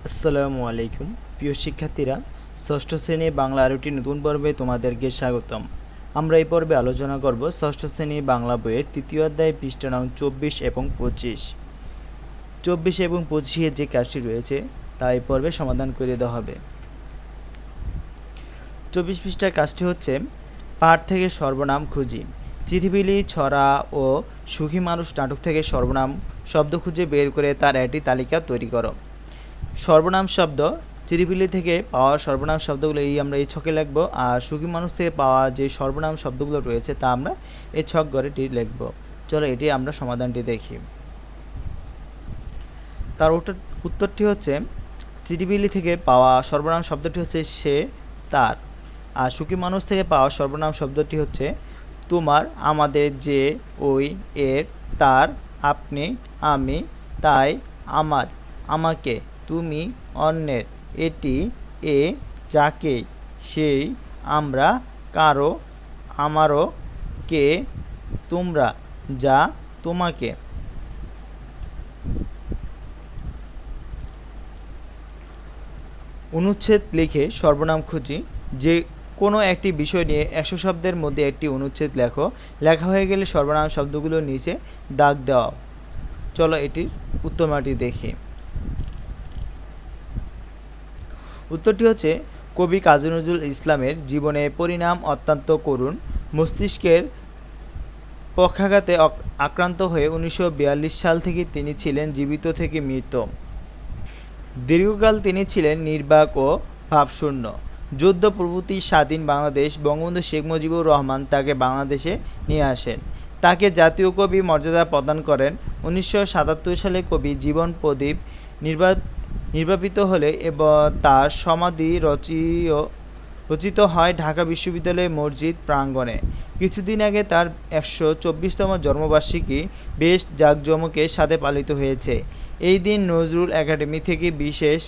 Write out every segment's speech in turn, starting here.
আসসালামু আলাইকুম প্রিয় শিক্ষার্থীরা, ষষ্ঠ শ্রেণী বাংলা আরও একটি নতুন পর্বে তোমাদেরকে স্বাগতম। আমরা এই পর্বে আলোচনা করব ষষ্ঠ শ্রেণী বাংলা বইয়ের তৃতীয় অধ্যায় পৃষ্ঠা নং 24 এবং 25। 24 এবং 25-এর যে কাজটি রয়েছে তা এই পর্বে সমাধান করে দেওয়া হবে। 24 পৃষ্ঠার কাজটি হচ্ছে পাঠ থেকে সর্বনাম খুঁজি। চিঠিবিলি, ছড়া ও সুখী মানুষ নাটক থেকে সর্বনাম শব্দ খুঁজে বের করে তার একটি তালিকা তৈরি করো। সর্বনাম শব্দ চিঠিবিলি থেকে পাওয়া সর্বনাম শব্দগুলো আমরা এই ছকে লিখব, আর সুখী মানুষ থেকে পাওয়া যে সর্বনাম শব্দগুলো রয়েছে তা আমরা এই ছক ঘরেটি লিখব। চলো এটি আমরা সমাধানটি দেখি। তার উত্তরটি হচ্ছে চিঠিবিলি থেকে পাওয়া সর্বনাম শব্দটি হচ্ছে সে, তার, আর সুখী মানুষ থেকে পাওয়া সর্বনাম শব্দটি হচ্ছে তোমার, আমাদের, যে, ওই, এর, তার, আপনি, আমি, তাই, আমার, আমাকে, তুমি, অন্যের, এটি, এ, যাকে, সেই, আমরা, কারো, আমারও, কে, তোমরা, যা, তোমাকে। অনুচ্ছেদ লিখে সর্বনাম খুঁজি। যে কোনো একটি বিষয় নিয়ে 100 শব্দের মধ্যে একটি অনুচ্ছেদ লেখো। লেখা হয়ে গেলে সর্বনাম শব্দগুলোর নিচে দাগ দাও। চলো এটির উত্তরটি দেখি। উত্তরটি হচ্ছে কবি কাজী নজরুল ইসলামের জীবনে পরিণাম অত্যন্ত করুণ। মস্তিষ্কের পক্ষাঘাতে আক্রান্ত হয়ে 1942 সাল থেকে তিনি ছিলেন জীবিত থেকে মৃত। দীর্ঘকাল তিনি ছিলেন নির্বাক ও ভাবশূন্য। যুদ্ধ পরবর্তী স্বাধীন বাংলাদেশ বঙ্গবন্ধু শেখ মুজিবুর রহমান তাকে বাংলাদেশে নিয়ে আসেন। তাকে জাতীয় কবি মর্যাদা প্রদান করেন। 1977 সালে কবি জীবন প্রদীপ নির্বাপিত হলে এবং তার সমাধি রচিত হয় ঢাকা বিশ্ববিদ্যালয়ের মসজিদ প্রাঙ্গণে। কিছুদিন আগে তার 124তম জন্মবার্ষিকী বেশ জাঁকজমকের সাথে পালিত হয়েছে। এই দিন নজরুল একাডেমি থেকে বিশেষ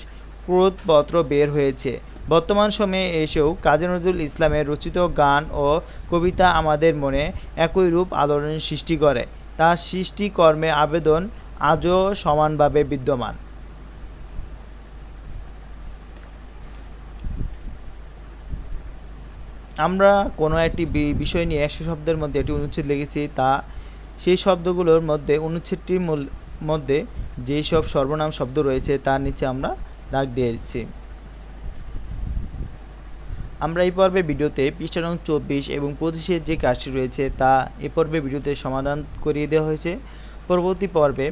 ক্রোধপত্র বের হয়েছে। বর্তমান সময়ে এসেও কাজী নজরুল ইসলামের রচিত গান ও কবিতা আমাদের মনে একই রূপ আলোড়ন সৃষ্টি করে। তার সৃষ্টিকর্মে আবেদন আজও সমানভাবে বিদ্যমান। আমরা কোনো একটি বিষয় নিয়ে 100 শব্দের মধ্যে একটি অনুচ্ছেদ লিখেছি, তা সেই শব্দগুলোর মধ্যে অনুচ্ছেদটির মধ্যে যেই সব সর্বনাম শব্দ রয়েছে তার নিচে আমরা দাগ দিয়েছি। আমরা এই পর্বে ভিডিওতে পৃষ্ঠা নং 24 এবং 25-এর যে কাজটি রয়েছে তা এই পর্বে ভিডিওতে সমাধান করিয়ে দেওয়া হয়েছে। পরবর্তী পর্বে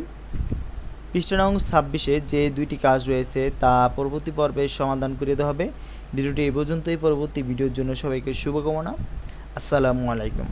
পৃষ্ঠা নং 26-এ যে দুইটি কাজ রয়েছে তা পরবর্তী পর্বে সমাধান করিয়ে দেওয়া হবে। ভিডিওটি এই পর্যন্তই। পরবর্তী ভিডিওর জন্য সবাইকে শুভকামনা। আসসালামু আলাইকুম।